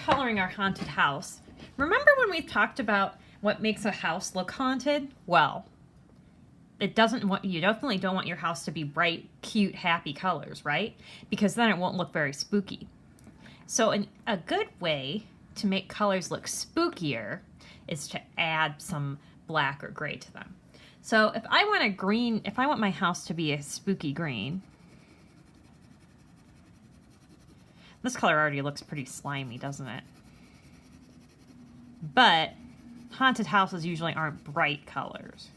coloring our haunted house, remember when we talked about what makes a house look haunted? Well, you definitely don't want your house to be bright, cute, happy colors, right? Because then it won't look very spooky. So a good way to make colors look spookier is to add some black or gray to them. So if I want my house to be a spooky green, this color already looks pretty slimy, doesn't it? But haunted houses usually aren't bright colors.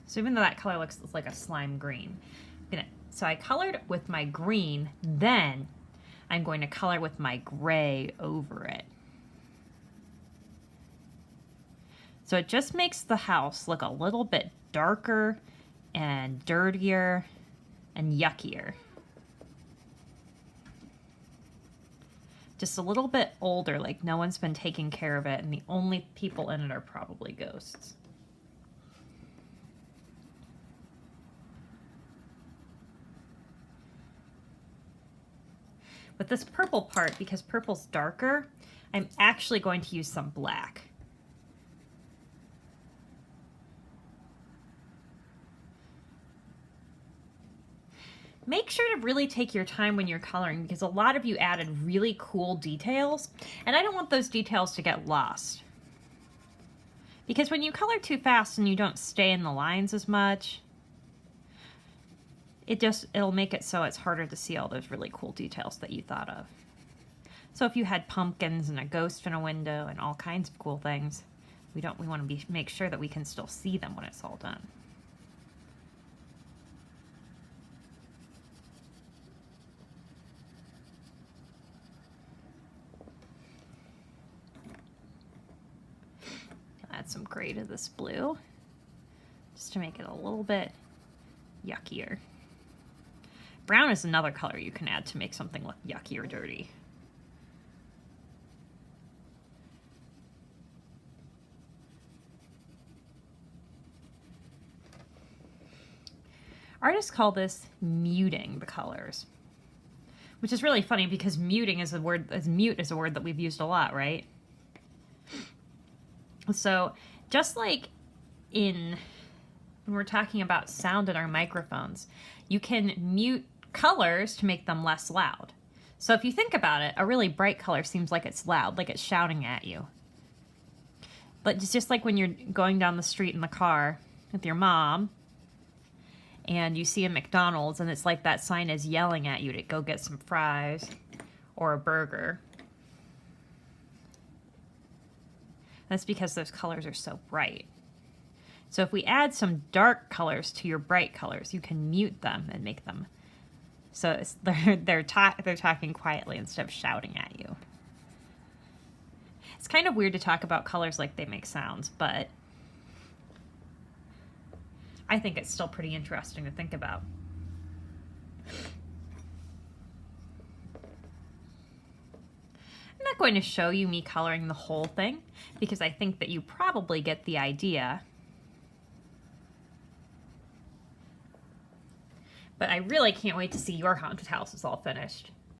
So even though that color looks like a slime green. So I colored with my green, then I'm going to color with my gray over it. So it just makes the house look a little bit darker and dirtier and yuckier. Just a little bit older, like no one's been taking care of it, and the only people in it are probably ghosts. With this purple part, because purple's darker, I'm actually going to use some black. Make sure to really take your time when you're coloring, because a lot of you added really cool details, and I don't want those details to get lost. Because when you color too fast and you don't stay in the lines as much, it'll make it so it's harder to see all those really cool details that you thought of. So if you had pumpkins and a ghost in a window and all kinds of cool things, we want to make sure that we can still see them when it's all done. Add some gray to this blue just to make it a little bit yuckier. Brown is another color you can add to make something look yucky or dirty. Artists call this muting the colors, which is really funny because mute is a word that we've used a lot, right? So just like when we're talking about sound in our microphones, you can mute colors to make them less loud. So if you think about it, a really bright color seems like it's loud, like it's shouting at you. But it's just like when you're going down the street in the car with your mom and you see a McDonald's and it's like that sign is yelling at you to go get some fries or a burger. That's because those colors are so bright. So if we add some dark colors to your bright colors, you can mute them and make them so they're talking quietly instead of shouting at you. It's kind of weird to talk about colors like they make sounds, but I think it's still pretty interesting to think about. I'm not going to show you me coloring the whole thing because I think that you probably get the idea. But I really can't wait to see your haunted house is all finished.